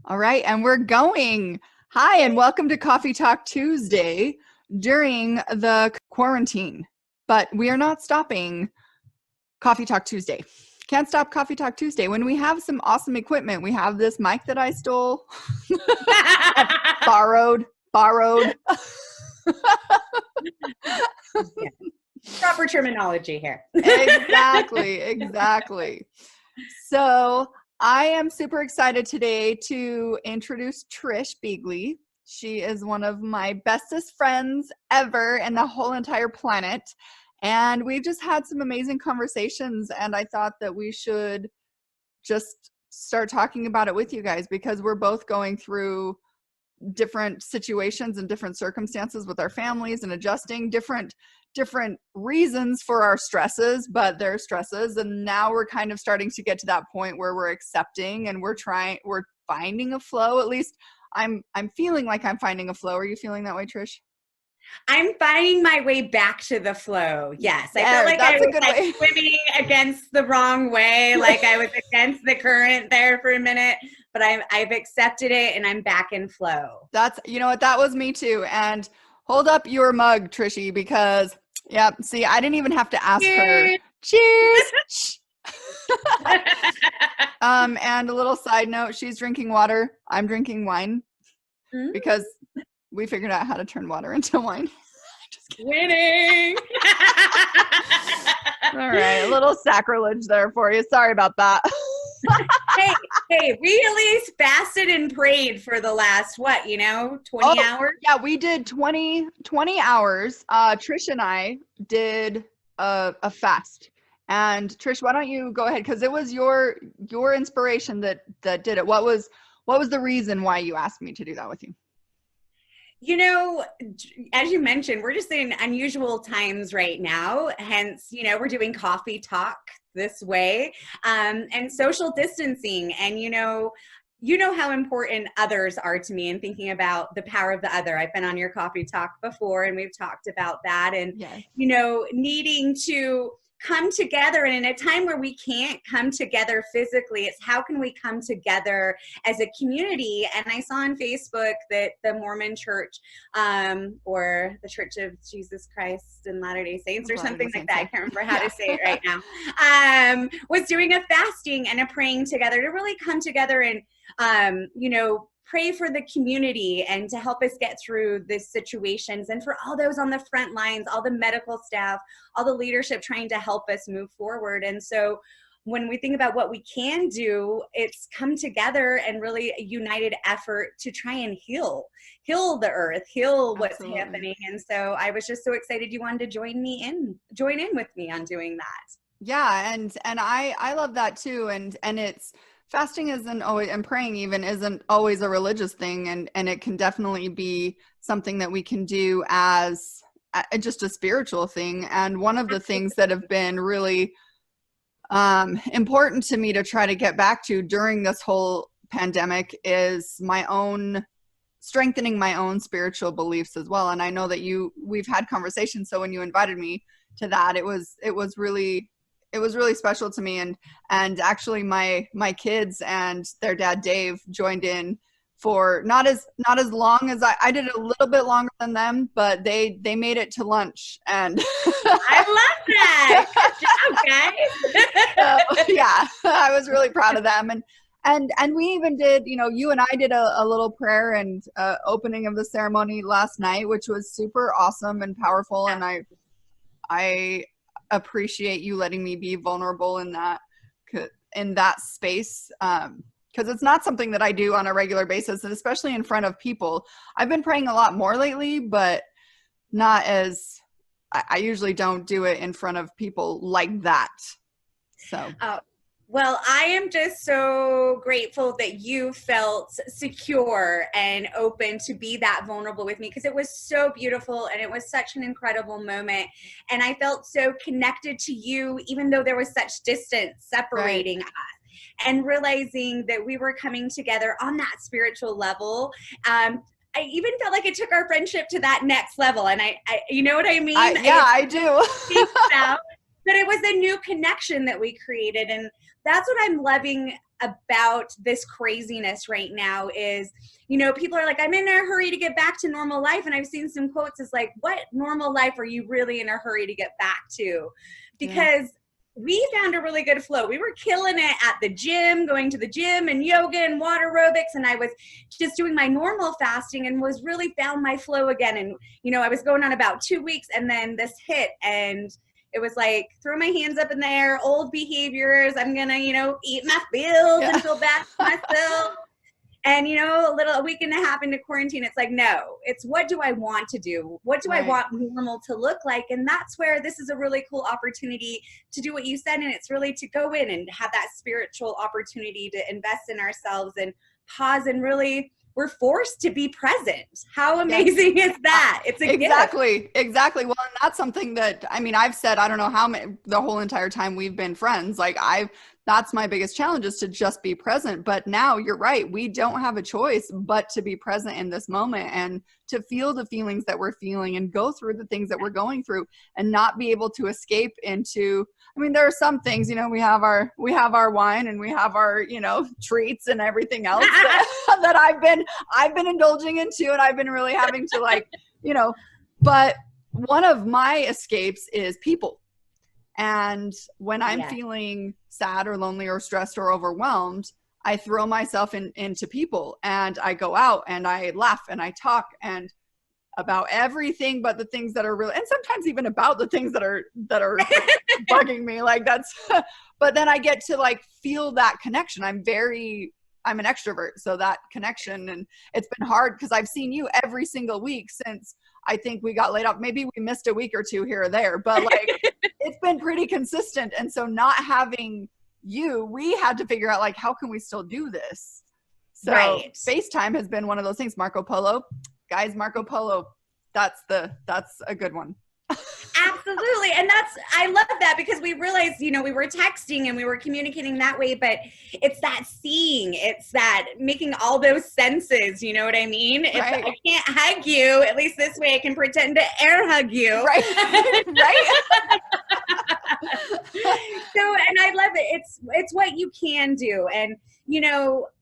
All right, and we're going. Hi, and welcome to Coffee Talk Tuesday during the quarantine. But we are not stopping Coffee Talk Tuesday. Can't stop Coffee Talk Tuesday when we have some awesome equipment. We have this mic that I stole, borrowed. Yeah. Proper terminology here. Exactly. So I am super excited today to introduce Trish Beagley. She is one of my bestest friends ever in the whole entire planet. And we've just had some amazing conversations, and I thought that we should just start talking about it with you guys because we're both going through different situations and different circumstances with our families and adjusting different reasons for our stresses, but they're stresses. And now we're kind of starting to get to that point where we're accepting and we're finding a flow. At least I'm feeling like I'm finding a flow. Are you feeling that way, Trish? I'm finding my way back to the flow. Yes. I felt like I was like swimming against the wrong way. Like I was against the current there for a minute, but I've accepted it and I'm back in flow. You know what? That was me too. And hold up your mug, Trishy, because see, I didn't even have to ask her. Cheers. And a little side note, she's drinking water. I'm drinking wine because we figured out how to turn water into wine. Just winning. All right. A little sacrilege there for you. Sorry about that. Hey, we at least fasted and prayed for the last, 20 hours? Yeah, we did 20 hours. Trish and I did a fast. And Trish, why don't you go ahead? Because it was your inspiration that did it. What was the reason why you asked me to do that with you? As you mentioned, we're just in unusual times right now. Hence, we're doing coffee talk this way, and social distancing. And, you know how important others are to me and thinking about the power of the other. I've been on your coffee talk before and we've talked about that and, yes. Needing to come together. And in a time where we can't come together physically, it's how can we come together as a community? And I saw on Facebook that the Mormon Church, or the Church of Jesus Christ and Latter-day Saints or something like that, I can't remember how to say it right now, was doing a fasting and a praying together to really come together and, pray for the community and to help us get through these situations, and for all those on the front lines, all the medical staff, all the leadership trying to help us move forward. And so when we think about what we can do, it's come together and really a united effort to try and heal the earth, heal what's happening. And so I was just so excited you wanted to join in with me on doing that. Yeah. And I love that too. And it's, fasting isn't always, and praying even isn't always a religious thing. And it can definitely be something that we can do as just a spiritual thing. And one of the things that have been really important to me to try to get back to during this whole pandemic is strengthening my own spiritual beliefs as well. And I know that we've had conversations. So when you invited me to that, it was really special to me. And actually my kids and their dad, Dave, joined in for not as long as I did, a little bit longer than them, but they made it to lunch. And I love that. Good job, guys. Yeah, I was really proud of them. And we even did, you and I did a little prayer and opening of the ceremony last night, which was super awesome and powerful. And I appreciate you letting me be vulnerable in that space, because it's not something that I do on a regular basis, and especially in front of people. I've been praying a lot more lately, but not as I usually don't do it in front of people like that. So well, I am just so grateful that you felt secure and open to be that vulnerable with me, because it was so beautiful and it was such an incredible moment. And I felt so connected to you, even though there was such distance separating us, and realizing that we were coming together on that spiritual level. I even felt like it took our friendship to that next level. And I you know what I mean? I do. But it was a new connection that we created. And that's what I'm loving about this craziness right now is, people are like, I'm in a hurry to get back to normal life. And I've seen some quotes is like, what normal life are you really in a hurry to get back to? Because we found a really good flow. We were killing it at the gym, going to the gym and yoga and water aerobics. And I was just doing my normal fasting and was really found my flow again. And, I was going on about 2 weeks and then this hit and it was like, throw my hands up in the air, old behaviors. I'm going to, eat my bills and feel bad for myself. And, a week and a half into quarantine, it's like, no, it's what do I want to do? What do I want normal to look like? And that's where this is a really cool opportunity to do what you said. And it's really to go in and have that spiritual opportunity to invest in ourselves and pause and really, we're forced to be present. How amazing is that? It's a gift. Exactly. Well, and that's something that, I've said, I don't know how many, the whole entire time we've been friends, that's my biggest challenge is to just be present. But now you're right. We don't have a choice but to be present in this moment and to feel the feelings that we're feeling and go through the things that we're going through and not be able to escape into, there are some things, we have our wine and we have our, treats and everything else that I've been indulging into and I've been really having to but one of my escapes is people. And when I'm feeling sad or lonely or stressed or overwhelmed, I throw myself into people and I go out and I laugh and I talk and about everything but the things that are real, and sometimes even about the things that are bugging me. But then I get to feel that connection. I'm an extrovert, so that connection, and it's been hard because I've seen you every single week since I think we got laid off. Maybe we missed a week or two here or there, but it's been pretty consistent. And so not having you, we had to figure out how can we still do this? So FaceTime has been one of those things. Marco Polo, guys, Marco Polo, that's a good one. Absolutely. And I love that because we realized, we were texting and we were communicating that way, but it's that seeing, it's that making all those senses, you know what I mean? If I can't hug you, at least this way I can pretend to air hug you. Right. And I love it. It's what you can do. And,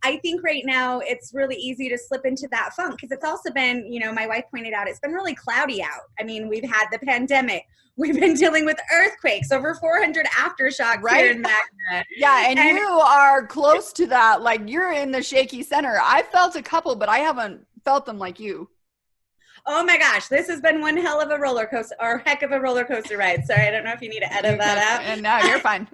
I think right now it's really easy to slip into that funk because it's also been, my wife pointed out, it's been really cloudy out. We've had the pandemic. We've been dealing with earthquakes, over 400 aftershocks here in Magna. Yeah, and you are close to that. You're in the shaky center. I felt a couple, but I haven't felt them like you. Oh my gosh, this has been one hell of a roller coaster, or heck of a roller coaster ride. Sorry, I don't know if you need to edit that out. And no, you're fine.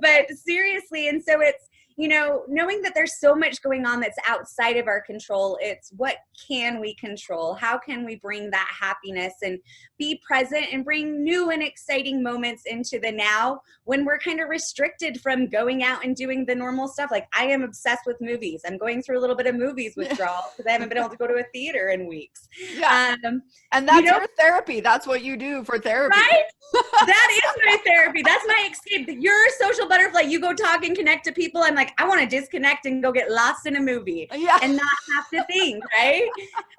But seriously, and so it's, knowing that there's so much going on that's outside of our control, it's what can we control? How can we bring that happiness and be present and bring new and exciting moments into the now when we're kind of restricted from going out and doing the normal stuff? I am obsessed with movies. I'm going through a little bit of movies withdrawal because I haven't been able to go to a theater in weeks. Yeah. And that's your therapy. That's what you do for therapy. Right? That is my therapy. That's my escape. You're a social butterfly. You go talk and connect to people. I'm I want to disconnect and go get lost in a movie and not have to think, right?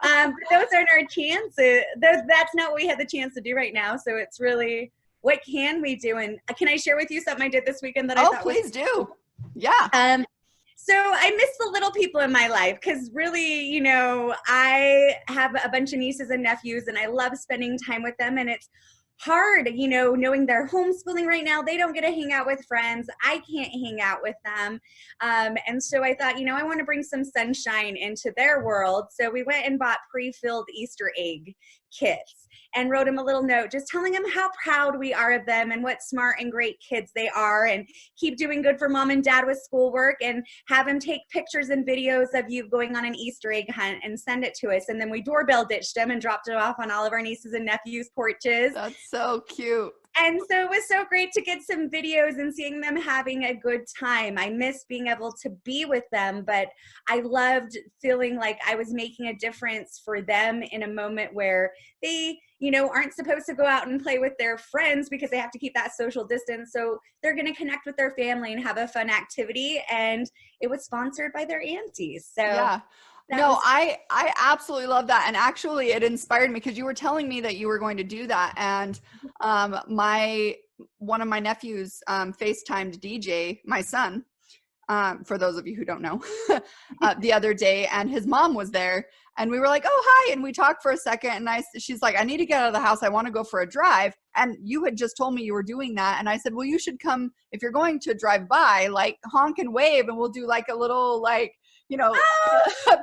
But those aren't our chances. That's not what we had the chance to do right now. So it's really, what can we do? And can I share with you something I did this weekend that I thought please do. Yeah. So I miss the little people in my life because really, I have a bunch of nieces and nephews and I love spending time with them. And it's hard, knowing they're homeschooling right now. They don't get to hang out with friends. I can't hang out with them. And so I thought, I want to bring some sunshine into their world. So we went and bought pre-filled Easter egg kits and wrote them a little note, just telling them how proud we are of them and what smart and great kids they are, and keep doing good for mom and dad with schoolwork, and have them take pictures and videos of you going on an Easter egg hunt and send it to us. And then we doorbell ditched them and dropped it off on all of our nieces and nephews' porches. That's so cute. And so it was so great to get some videos and seeing them having a good time. I miss being able to be with them, but I loved feeling like I was making a difference for them in a moment where they, aren't supposed to go out and play with their friends because they have to keep that social distance. So they're going to connect with their family and have a fun activity. And it was sponsored by their aunties. So yeah. I absolutely love that. And actually it inspired me because you were telling me that you were going to do that. And my one of my nephews FaceTimed DJ, my son, for those of you who don't know, the other day, and his mom was there, and we were like, oh, hi, and we talked for a second, and she's like, I need to get out of the house, I want to go for a drive, and you had just told me you were doing that, and I said, well, you should come, if you're going to drive by, like, honk and wave, and we'll do like a little, like, you know,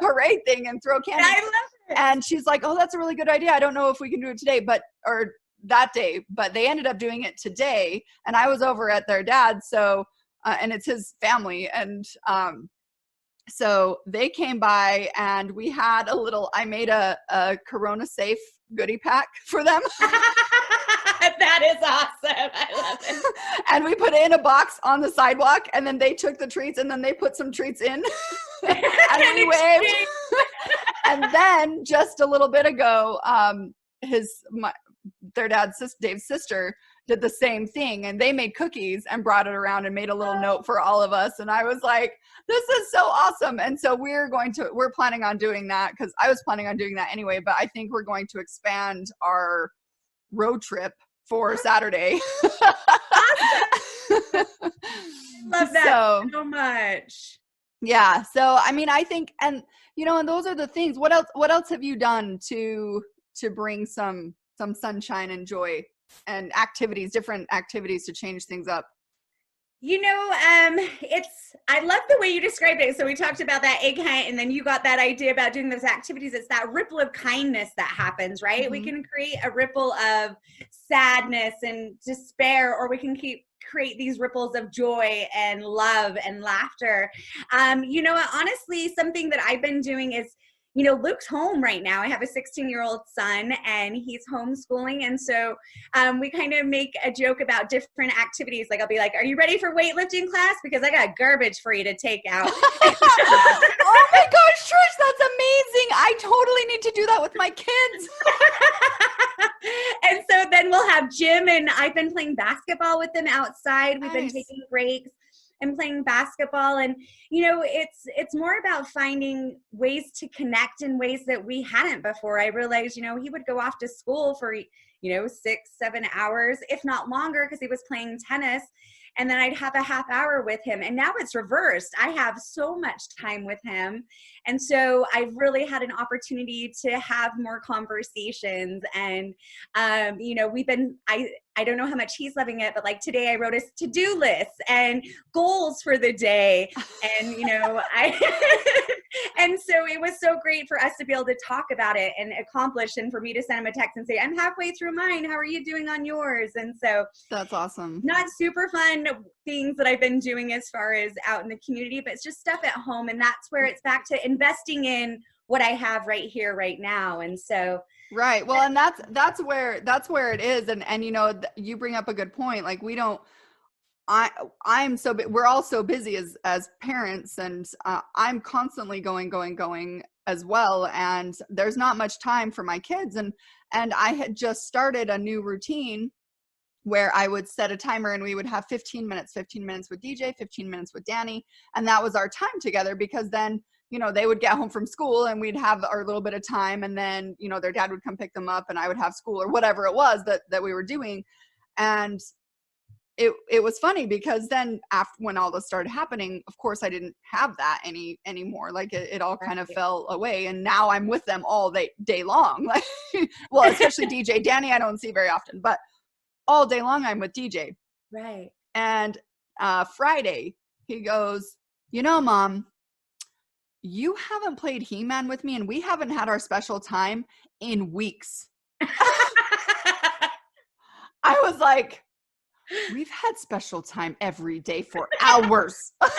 parade thing and throw candy. I love it. And she's like, oh, that's a really good idea, I don't know if we can do it today, or that day, but they ended up doing it today, and I was over at their dad's, so and it's his family, and so they came by, and we had I made a Corona safe goodie pack for them. That is awesome. I love it. And we put it in a box on the sidewalk, and then they took the treats, and then they put some treats in, and we waved. And then just a little bit ago, their dad, Dave's sister, did the same thing, and they made cookies and brought it around and made a little note for all of us. And I was like, this is so awesome. And so we're planning on doing that, because I was planning on doing that anyway, but I think we're going to expand our road trip for Saturday. I love that so much. Yeah. So, I mean, I think, and you know, and those are the things. What else have you done to bring some sunshine and joy and different activities to change things up? You know, I love the way you described it. So we talked about that egg hunt, and then you got that idea about doing those activities. It's that ripple of kindness that happens, right? Mm-hmm. We can create a ripple of sadness and despair, or we can create these ripples of joy and love and laughter. You know, honestly, something that I've been doing is, you know, Luke's home right now. I have a 16-year-old son, and he's homeschooling. And so we kind of make a joke about different activities. Like, I'll be like, are you ready for weightlifting class? Because I got garbage for you to take out. Oh my gosh, Trish, that's amazing. I totally need to do that with my kids. And so then we'll have gym, and I've been playing basketball with them outside. We've been taking breaks and playing basketball. And, you know, it's more about finding ways to connect in ways that we hadn't before. I realized, you know, he would go off to school for, you know, 6-7 hours, if not longer, because he was playing tennis. And then I'd have a half hour with him. And now it's reversed. I have so much time with him. And so I've really had an opportunity to have more conversations. And, you know, I don't know how much he's loving it, but like today I wrote a to-do list and goals for the day. And, you know, and so it was so great for us to be able to talk about it and accomplish, and for me to send him a text and say, I'm halfway through mine. How are you doing on yours? And so that's awesome. Not super fun things that I've been doing as far as out in the community, but it's just stuff at home. And that's where it's back to investing in what I have right here, right now. And so right. Well, and that's where it is. And you know, you bring up a good point. Like, we're all so busy as parents, and I'm constantly going as well. And there's not much time for my kids. And I had just started a new routine where I would set a timer, and we would have 15 minutes with DJ, 15 minutes with Danny. And that was our time together, because then, you know, they would get home from school and we'd have our little bit of time, and then, you know, their dad would come pick them up, and I would have school, or whatever it was that we were doing. And it was funny, because then when all this started happening, of course I didn't have that anymore. Like it all kind of fell away, and now I'm with them all day long. Like, well, especially DJ. Danny I don't see very often, but all day long I'm with DJ. Right. And Friday he goes, you know, Mom, you haven't played He-Man with me, and we haven't had our special time in weeks. I was like, we've had special time every day for hours. But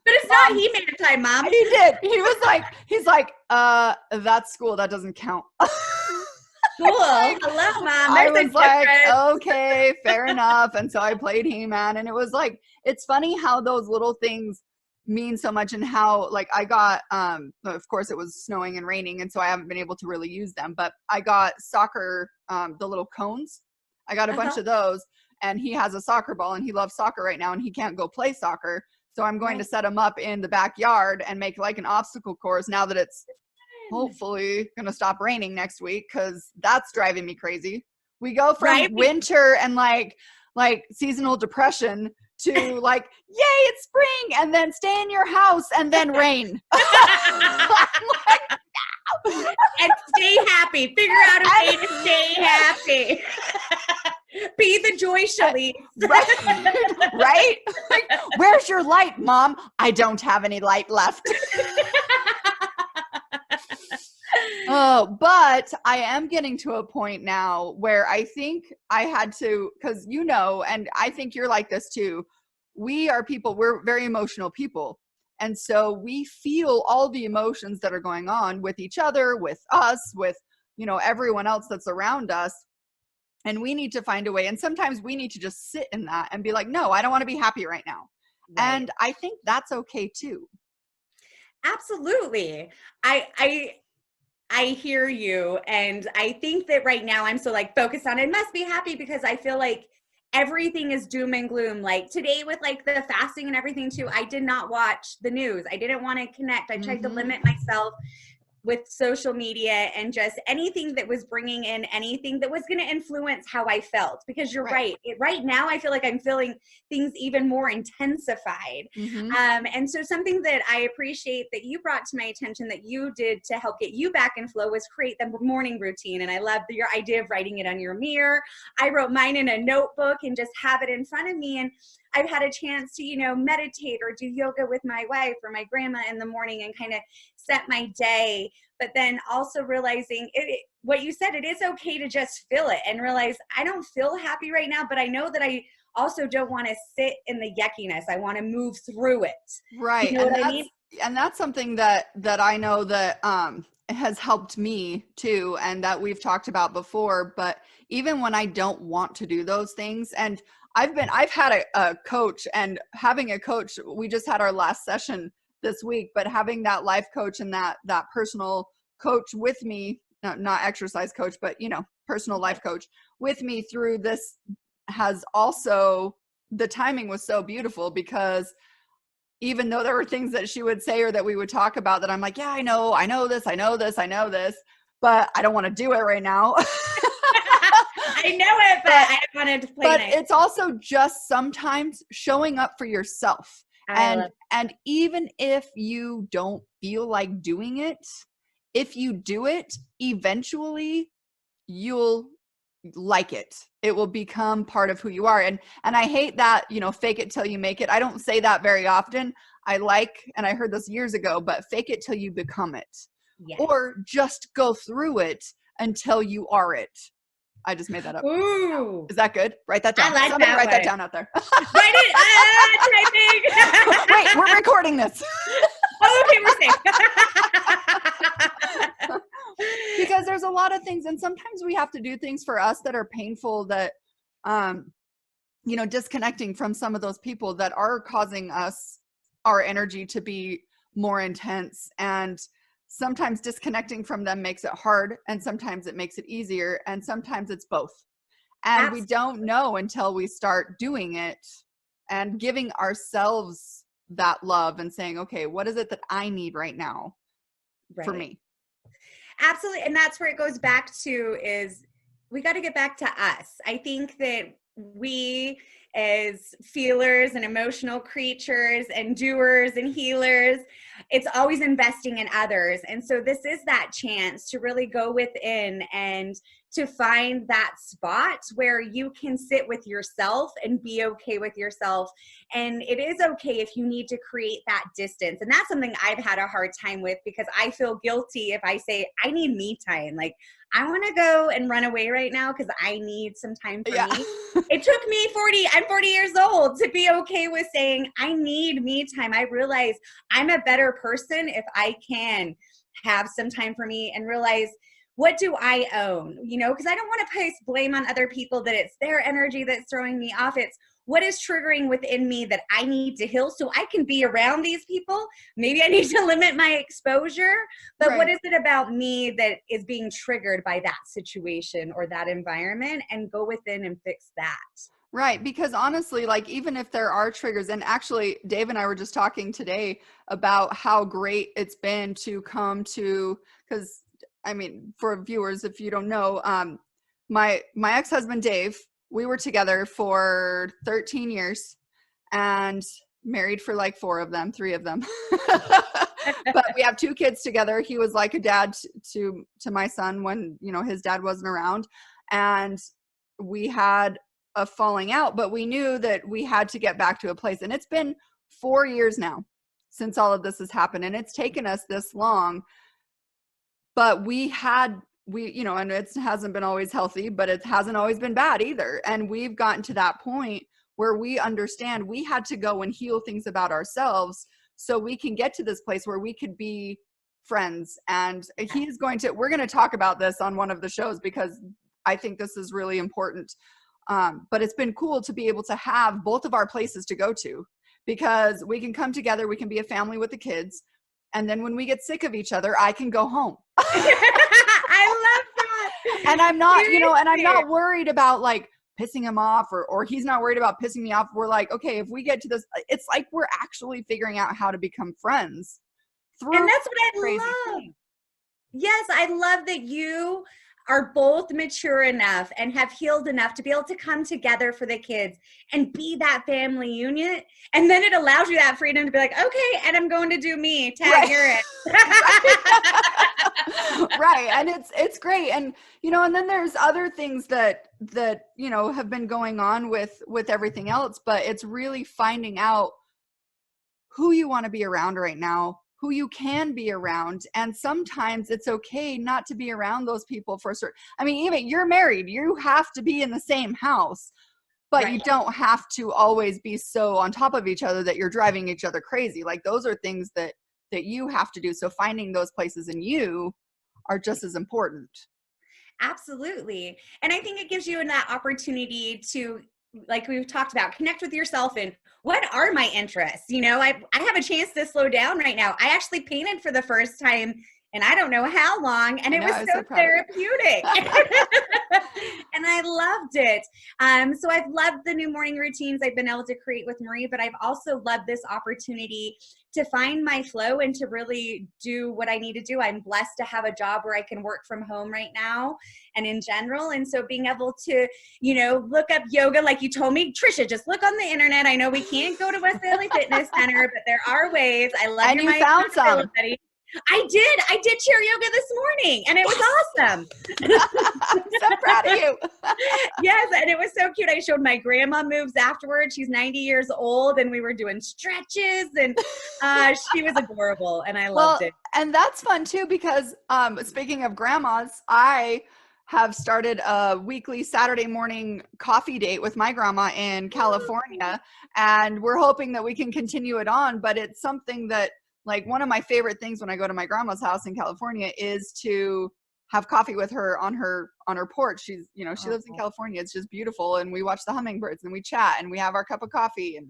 it's not He-Man time, Mom. He did. He's like, that's school. That doesn't count. Cool. Hello, Mom. I was like, okay, fair enough. And so I played He-Man, and it was like, it's funny how those little things mean so much, and how, like, I got, of course it was snowing and raining, and so I haven't been able to really use them, but I got soccer, the little cones. I got a bunch of those, and he has a soccer ball, and he loves soccer right now, and he can't go play soccer. So I'm going to set him up in the backyard and make like an obstacle course, now that it's hopefully going to stop raining next week, because that's driving me crazy. We go from Right? winter and like seasonal depression to like, yay, it's spring, and then stay in your house, and then rain. And stay happy. Figure out a way to stay happy. Be the joy, Shalise. Right? Like, where's your light, Mom? I don't have any light left. Oh, but I am getting to a point now where I think I had to, because and I think you're like this too. We are people, we're very emotional people. And so we feel all the emotions that are going on with each other, with us, with, everyone else that's around us. And we need to find a way. And sometimes we need to just sit in that and be like, no, I don't want to be happy right now. Right. And I think that's okay too. Absolutely. I hear you. And I think that right now I'm so like focused on, I must be happy, because I feel like everything is doom and gloom. Like today with like the fasting and everything too, I did not watch the news. I didn't want to connect. I tried to limit myself with social media and just anything that was bringing in anything that was going to influence how I felt, because you're right. Right now, I feel like I'm feeling things even more intensified. And so something that I appreciate that you brought to my attention that you did to help get you back in flow was create the morning routine. And I love your idea of writing it on your mirror. I wrote mine in a notebook and just have it in front of me. And I've had a chance to, meditate or do yoga with my wife or my grandma in the morning and kind of set my day. But then also realizing what you said, it is okay to just feel it and realize I don't feel happy right now, but I know that I also don't want to sit in the yuckiness. I want to move through it. Right. You know what I mean? And that's something that I know that has helped me too, and that we've talked about before. But even when I don't want to do those things, and I've had a coach, and having a coach, we just had our last session this week, but having that life coach and that personal coach with me, not exercise coach, but personal life coach with me through this, has also, the timing was so beautiful, because even though there were things that she would say or that we would talk about that I'm like, yeah, I know this, but I don't want to do it right now. I know it, but I wanted to play. But it's also just sometimes showing up for yourself. And even if you don't feel like doing it, if you do it, eventually you'll like it. It will become part of who you are. And I hate that, fake it till you make it. I don't say that very often. And I heard this years ago, but fake it till you become it. Yes. Or just go through it until you are it. I just made that up. Ooh. Is that good? Write that down. I like Somebody that write that down out there. Write it. Typing. Wait, we're recording this. Oh, okay, we're safe. Because there's a lot of things, and sometimes we have to do things for us that are painful, that, disconnecting from some of those people that are causing us, our energy to be more intense. And sometimes disconnecting from them makes it hard, and sometimes it makes it easier, and sometimes it's both. And we don't know until we start doing it and giving ourselves that love and saying, okay, what is it that I need right now for me? Absolutely. And that's where it goes back to, is we got to get back to us. I think that we, as feelers and emotional creatures and doers and healers, it's always investing in others. And so this is that chance to really go within and to find that spot where you can sit with yourself and be okay with yourself. And it is okay if you need to create that distance. And that's something I've had a hard time with, because I feel guilty if I say I need me time. Like, I want to go and run away right now because I need some time for me. It took me I'm 40 years old to be okay with saying I need me time. I realize I'm a better person if I can have some time for me and realize, what do I own? Because I don't want to place blame on other people that it's their energy that's throwing me off. It's what is triggering within me that I need to heal so I can be around these people. Maybe I need to limit my exposure, but what is it about me that is being triggered by that situation or that environment, and go within and fix that. Right. Because honestly, like, even if there are triggers, and actually Dave and I were just talking today about how great it's been to come to, because I mean, for viewers, if you don't know, my ex-husband, Dave, we were together for 13 years and married for like 3 of them. But we have 2 kids together. He was like a dad to my son when, his dad wasn't around. And we had a falling out, but we knew that we had to get back to a place. And it's been 4 years now since all of this has happened. And it's taken us this long, but and it hasn't been always healthy, but it hasn't always been bad either. And we've gotten to that point where we understand we had to go and heal things about ourselves so we can get to this place where we could be friends. And we're going to talk about this on one of the shows because I think this is really important. But it's been cool to be able to have both of our places to go to, because we can come together, we can be a family with the kids. And then when we get sick of each other, I can go home. I love that. And I'm not, and I'm not worried about like pissing him off or he's not worried about pissing me off. We're like, okay, if we get to this, it's like we're actually figuring out how to become friends. And that's what I love. Yes, I love that you are both mature enough and have healed enough to be able to come together for the kids and be that family unit. And then it allows you that freedom to be like, okay, and I'm going to do me. Tag, you're it. Right. And it's great. And, and then there's other things that, have been going on with everything else, but it's really finding out who you want to be around right now, who you can be around. And sometimes it's okay not to be around those people for certain. I mean, even you're married, you have to be in the same house, but right. You don't have to always be so on top of each other that you're driving each other crazy. Like those are things that you have to do. So finding those places in you are just as important. Absolutely. And I think it gives you that opportunity to, like we've talked about, connect with yourself and what are my interests? I have a chance to slow down right now. I actually painted for the first time and I don't know how long, and it was so therapeutic. And I loved it. So I've loved the new morning routines I've been able to create with Marie, but I've also loved this opportunity to find my flow and to really do what I need to do. I'm blessed to have a job where I can work from home right now and in general. And so being able to, look up yoga, like you told me, Trisha, just look on the internet. I know we can't go to West Valley Fitness Center, but there are ways. I love and you found some. I did chair yoga this morning and it was awesome. I'm so proud of you. Yes, and it was so cute. I showed my grandma moves afterwards. She's 90 years old and we were doing stretches and she was adorable and I loved it. And that's fun too because speaking of grandmas, I have started a weekly Saturday morning coffee date with my grandma in California, and we're hoping that we can continue it on, but it's something that like one of my favorite things when I go to my grandma's house in California is to have coffee with her on her porch. She's, she lives in California. It's just beautiful. And we watch the hummingbirds and we chat and we have our cup of coffee. And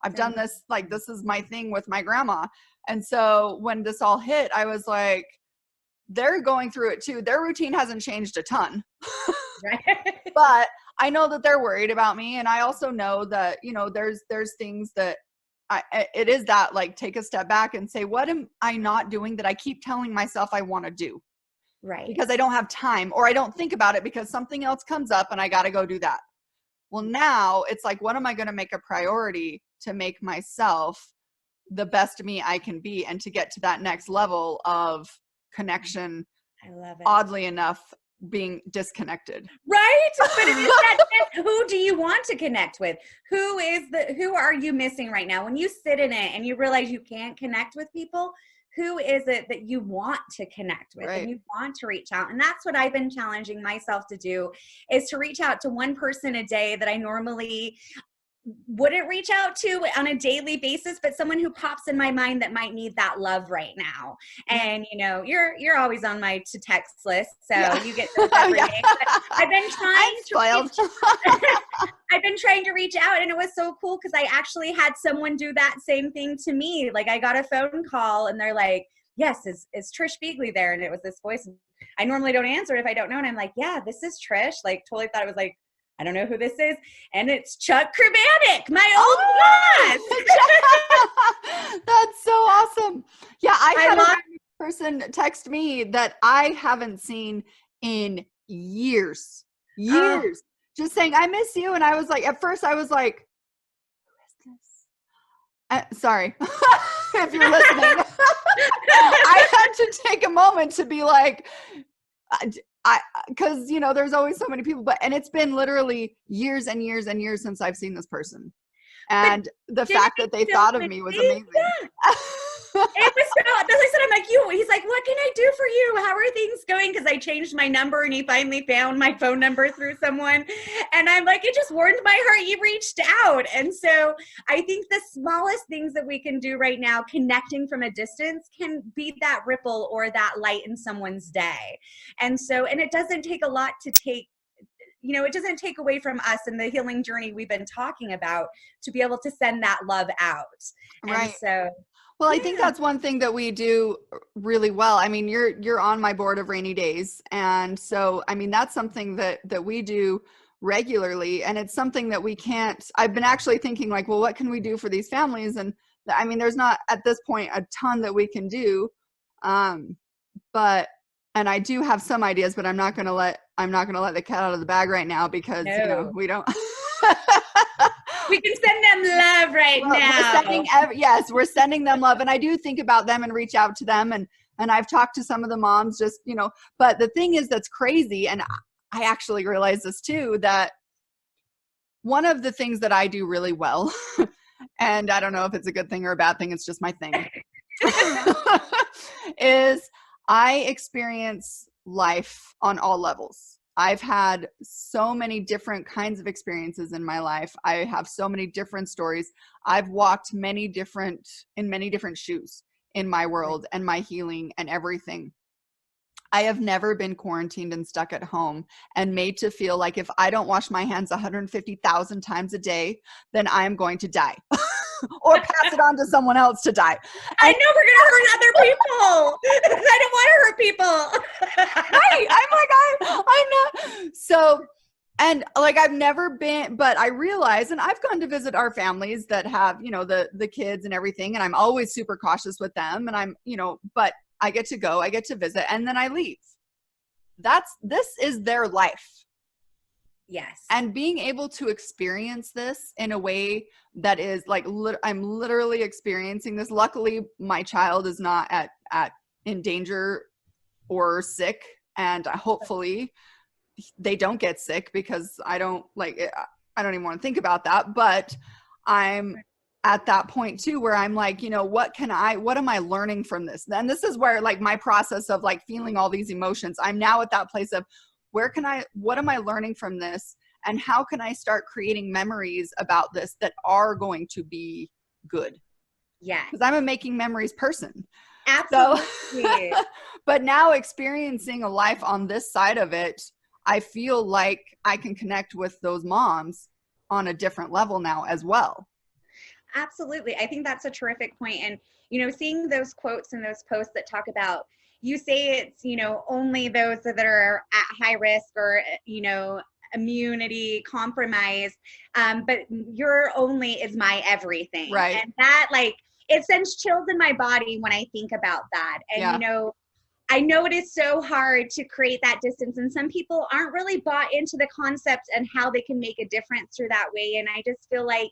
I've done this, like, this is my thing with my grandma. And so when this all hit, I was like, they're going through it too. Their routine hasn't changed a ton, but I know that they're worried about me. And I also know that, there's things that it is that like take a step back and say, what am I not doing that I keep telling myself I want to do? Right. Because I don't have time or I don't think about it because something else comes up and I got to go do that. Well, now it's like, what am I going to make a priority to make myself the best me I can be and to get to that next level of connection? I love it. Oddly enough, being disconnected. Right? But it is that, who do you want to connect with? Who are you missing right now? When you sit in it and you realize you can't connect with people, who is it that you want to connect with and you want to reach out? And that's what I've been challenging myself to do, is to reach out to one person a day that I normally wouldn't reach out to on a daily basis, but someone who pops in my mind that might need that love right now. And you're always on my to text list, so you get those every day. But I've been trying to reach out, and it was so cool because I actually had someone do that same thing to me. Like I got a phone call and they're like, yes, is Trish Beagley there? And it was this voice. I normally don't answer it if I don't know. And I'm like, yeah, this is Trish. Like totally thought it was like, I don't know who this is. And it's Chuck Krabanic, my old boss. That's so awesome. Yeah, I had a person text me that I haven't seen in years. Oh, years, just saying, I miss you. And I was like, at first I was like, who is this? Sorry, if you're listening. I had to take a moment to be like, because, you know, there's always so many people, and it's been literally years and years and years since I've seen this person. And the didn't fact that they thought of me was amazing. Yeah. It was so, as I said, I'm like, he's like, what can I do for you? How are things going? Because I changed my number and he finally found my phone number through someone. And I'm like, it just warmed my heart. You reached out. And so I think the smallest things that we can do right now, connecting from a distance, can be that ripple or that light in someone's day. And so, and it doesn't take a lot to take, you know, it doesn't take away from us and the healing journey we've been talking about to be able to send that love out. Right. And so, well, I think that's one thing that we do really well. I mean, you're on my board of rainy days. And so, I mean, that's something that we do regularly. And it's something that we can't, I've been actually thinking like, well, what can we do for these families? And I mean, there's not at this point a ton that we can do. But, and I do have some ideas, but I'm not going to let the cat out of the bag right now because, you know, we don't. We can send them love now. We're sending them love. And I do think about them and reach out to them. And I've talked to some of the moms just, you know, but the thing is that's crazy. And I actually realized this too, that one of the things that I do really well, and I don't know if it's a good thing or a bad thing, it's just my thing, is I experience life on all levels. I've had so many different kinds of experiences in my life. I have so many different stories. I've walked in many different shoes in my world and my healing and everything. I have never been quarantined and stuck at home and made to feel like if I don't wash my hands 150,000 times a day, then I'm going to die. Or pass it on to someone else to die. I know we're going to hurt other people. I don't want to hurt people. Right. I'm not. So, and like, I've never been, but I realize, and I've gone to visit our families that have, you know, the kids and everything. And I'm always super cautious with them. And I'm, you know, but I get to go, I get to visit, and then I leave. This is their life. Yes. And being able to experience this in a way that is like, I'm literally experiencing this. Luckily, my child is not in danger or sick. And hopefully they don't get sick because I don't even want to think about that. But I'm at that point too, where I'm like, you know, what am I learning from this? And this is where like my process of like feeling all these emotions, I'm now at that place of, what am I learning from this? And how can I start creating memories about this that are going to be good? Yeah. Because I'm a making memories person. Absolutely. So, but now experiencing a life on this side of it, I feel like I can connect with those moms on a different level now as well. Absolutely. I think that's a terrific point. And, you know, seeing those quotes and those posts that talk about, you say it's, you know, only those that are at high risk or, you know, immunity compromised, but your only is my everything. Right. And that, like, it sends chills in my body when I think about that. And, you know, I know it is so hard to create that distance, and some people aren't really bought into the concept and how they can make a difference through that way. And I just feel like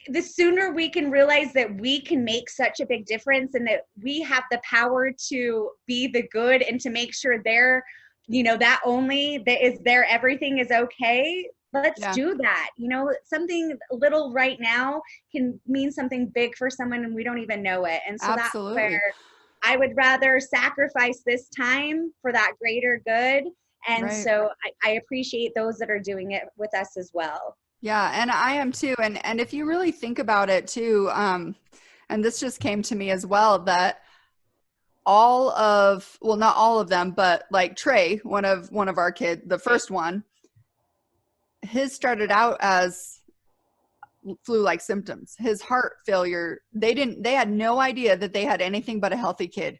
the sooner we can realize that we can make such a big difference and that we have the power to be the good and to make sure they're, you know, that is their everything is okay. Let's do that. You know, something little right now can mean something big for someone and we don't even know it. And so Absolutely. That's where I would rather sacrifice this time for that greater good. And so I appreciate those that are doing it with us as well. Yeah, and I am too. And if you really think about it too, and this just came to me as well, that not all of them, but like Trey, one of our kids, the first one, his started out as flu-like symptoms. His heart failure, they had no idea that they had anything but a healthy kid.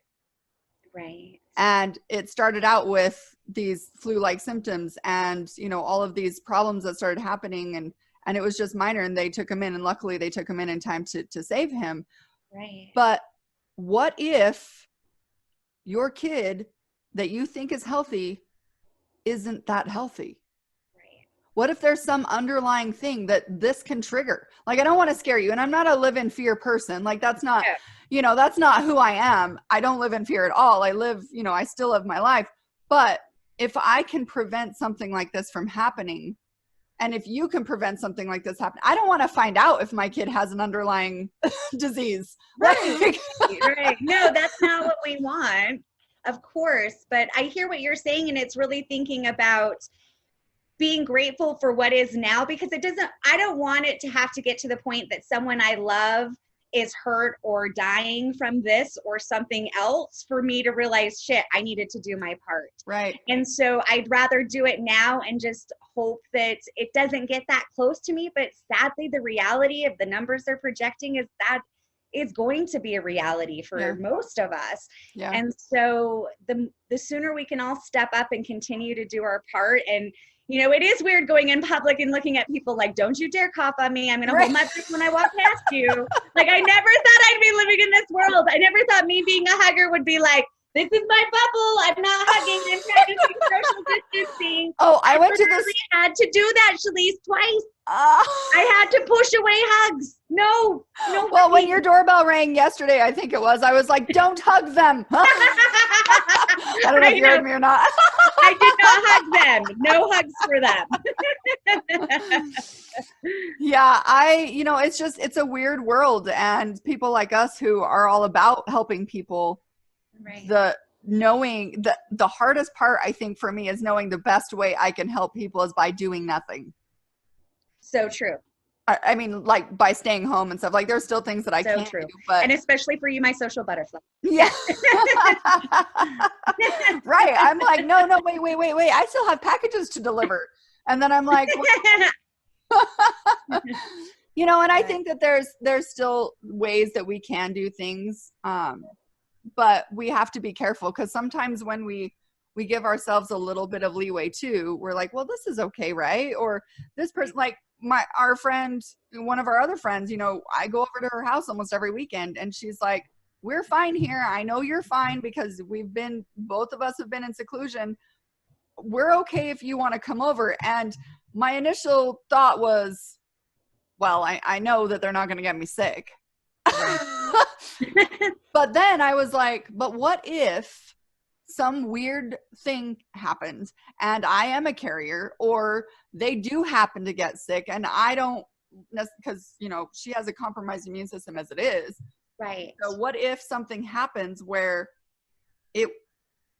Right. And it started out with these flu-like symptoms and, you know, all of these problems that started happening, and it was just minor, and they took him in, and luckily they took him in time to save him. Right. But what if your kid that you think is healthy isn't that healthy? Right. What if there's some underlying thing that this can trigger? Like, I don't want to scare you, and I'm not a live in fear person. Like, that's not, that's not who I am. I don't live in fear at all. I live, I still live my life. But if I can prevent something like this from happening, and if you can prevent something like this happening, I don't want to find out if my kid has an underlying disease. Right. Right. No, that's not what we want, of course. But I hear what you're saying, and it's really thinking about being grateful for what is now, because I don't want it to have to get to the point that someone I love is hurt or dying from this or something else for me to realize, shit, I needed to do my part. Right. And so I'd rather do it now and just hope that it doesn't get that close to me. But sadly, the reality of the numbers they're projecting is that is going to be a reality for most of us. Yeah. And so the sooner we can all step up and continue to do our part. And it is weird going in public and looking at people like, don't you dare cough on me. I'm going to hold my breath when I walk past you. Like, I never thought I'd be living in this world. I never thought me being a hugger would be like, this is my bubble. I'm not hugging. I'm practicing social distancing. Oh, I went to this. Had to do that, Shalise, twice. I had to push away hugs. No. Well, when your doorbell rang yesterday, I think it was, I was like, don't hug them. I don't know if you heard me or not. I did not hug them. No hugs for them. Yeah, it's a weird world, and people like us who are all about helping people. Right. The hardest part, I think, for me is knowing the best way I can help people is by doing nothing. So true. I mean, like, by staying home and stuff. Like, there's still things that I can't do. But... And especially for you, my social butterfly. Yeah. Right. I'm like, no, wait. I still have packages to deliver. And then I'm like, and I think that there's still ways that we can do things. But we have to be careful, because sometimes when we give ourselves a little bit of leeway too, we're like, well, this is okay, right? Or this person, like our friend, one of our other friends, I go over to her house almost every weekend, and she's like, we're fine here. I know you're fine, because both of us have been in seclusion. We're okay if you want to come over. And my initial thought was, well, I know that they're not going to get me sick. But then I was like, but what if some weird thing happens and I am a carrier, or they do happen to get sick and I don't, because, she has a compromised immune system as it is. Right. So what if something happens where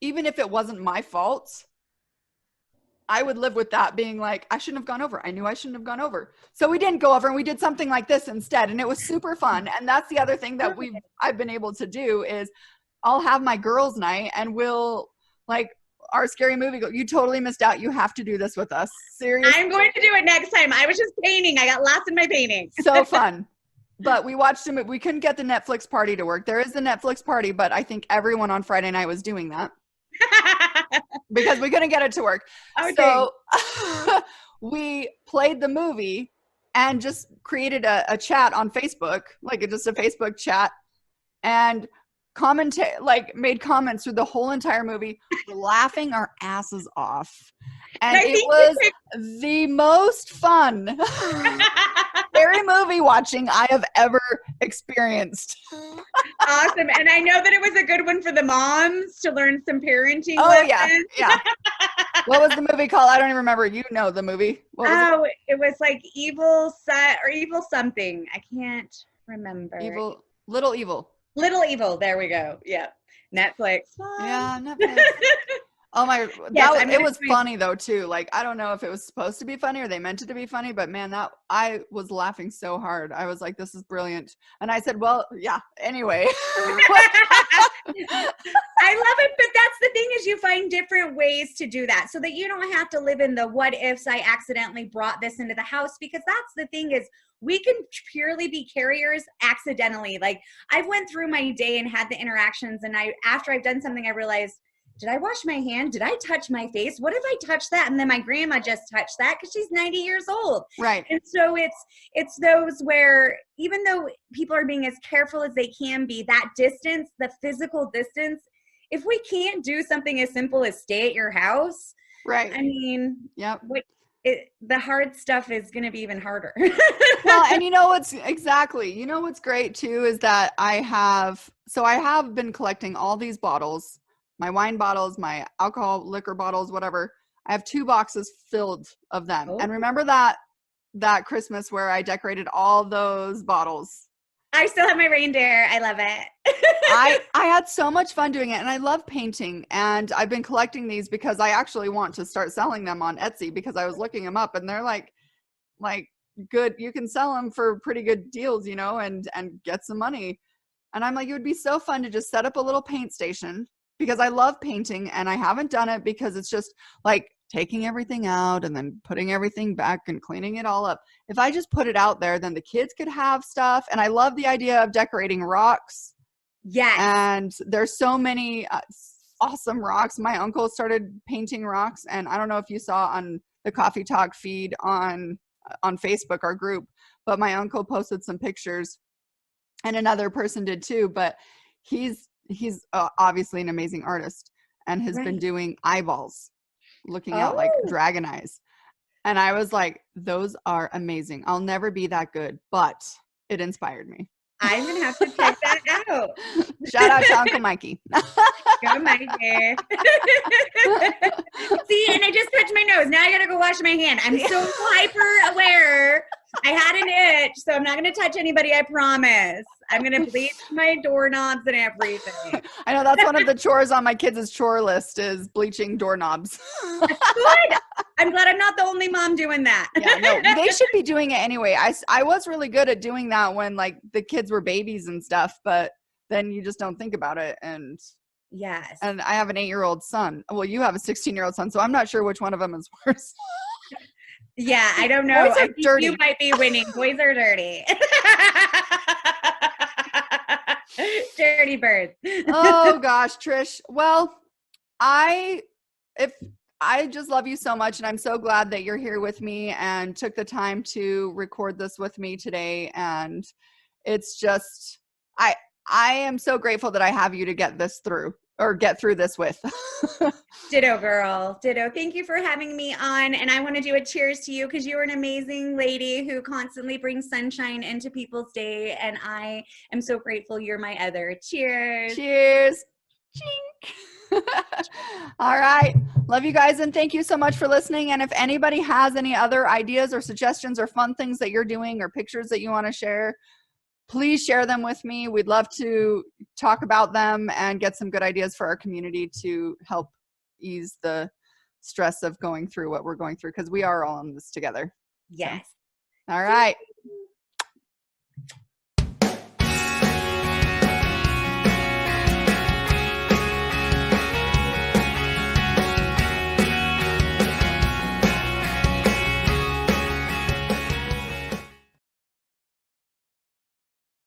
even if it wasn't my fault, I would live with that being like, I shouldn't have gone over. I knew I shouldn't have gone over. So we didn't go over, and we did something like this instead. And it was super fun. And that's the other thing that I've been able to do is I'll have my girls' night, and we'll, like, our scary movie, you totally missed out. You have to do this with us. Seriously. I'm going to do it next time. I was just painting. I got lost in my painting. So fun. But we watched them. We couldn't get the Netflix party to work. There is the Netflix party, but I think everyone on Friday night was doing that. Because we couldn't get it to work. Okay. So we played the movie and just created a chat on Facebook, like just a Facebook chat, and made comments through the whole entire movie, laughing our asses off. And it was the most fun scary movie watching I have ever experienced. Awesome. And I know that it was a good one for the moms to learn some parenting lessons. Yeah. What was the movie called? I don't even remember. You know the movie. It was like Evil something. I can't remember. Little Evil. Little Evil. There we go. Yeah. Netflix. Yeah, Netflix. Oh my, it was funny though too. Like, I don't know if it was supposed to be funny or they meant it to be funny, but man, I was laughing so hard. I was like, this is brilliant. And I said, well, yeah, anyway. I love it. But that's the thing, is you find different ways to do that so that you don't have to live in the what ifs, I accidentally brought this into the house, because that's the thing, is we can purely be carriers accidentally. Like, I've went through my day and had the interactions, and after I've done something, I realized, did I wash my hand? Did I touch my face? What if I touched that? And then my grandma just touched that because she's 90 years old. Right. And so it's those where, even though people are being as careful as they can be, that distance, the physical distance, if we can't do something as simple as stay at your house, Right. I mean, Yep. the hard stuff is going to be even harder. Well, and you know what's great too is that I have been collecting all these bottles, my wine bottles, my alcohol liquor bottles, whatever. I have 2 boxes filled of them. Oh. And remember that Christmas where I decorated all those bottles? I still have my reindeer. I love it. I had so much fun doing it, and I love painting, and I've been collecting these because I actually want to start selling them on Etsy because I was looking them up and they're like good, you can sell them for pretty good deals, and get some money. And I'm like, it would be so fun to just set up a little paint station because I love painting, and I haven't done it because it's just like taking everything out and then putting everything back and cleaning it all up. If I just put it out there, then the kids could have stuff. And I love the idea of decorating rocks. Yes. And there's so many awesome rocks. My uncle started painting rocks, and I don't know if you saw on the Coffee Talk feed on Facebook, our group, but my uncle posted some pictures, and another person did too. But he's obviously an amazing artist and has been doing eyeballs, looking out like dragon eyes. And I was like, those are amazing. I'll never be that good, but it inspired me. I'm going to have to check that out. Shout out to Uncle Mikey. Go Mikey. See, and I just touched my nose. Now I got to go wash my hand. I'm so hyper aware. I had an itch, so I'm not going to touch anybody, I promise. I'm going to bleach my doorknobs and everything. I know that's one of the chores on my kids' chore list is bleaching doorknobs. Good. I'm glad I'm not the only mom doing that. Yeah, no, they should be doing it anyway. I was really good at doing that when like the kids were babies and stuff, but then you just don't think about it. And yes. And I have an 8-year-old son. Well, you have a 16-year-old son, so I'm not sure which one of them is worse. Yeah, I don't know. Boys are dirty. You might be winning. Boys are dirty. Dirty birds. Oh gosh, Trish. Well, I just love you so much, and I'm so glad that you're here with me and took the time to record this with me today. And it's just I am so grateful that I have you to get through this with. Ditto, girl. Ditto. Thank you for having me on. And I want to do a cheers to you because you're an amazing lady who constantly brings sunshine into people's day. And I am so grateful you're my other. Cheers. Cheers. Chink. All right. Love you guys. And thank you so much for listening. And if anybody has any other ideas or suggestions or fun things that you're doing or pictures that you want to share, please share them with me. We'd love to talk about them and get some good ideas for our community to help ease the stress of going through what we're going through, because we are all in this together. Yes. So, all right.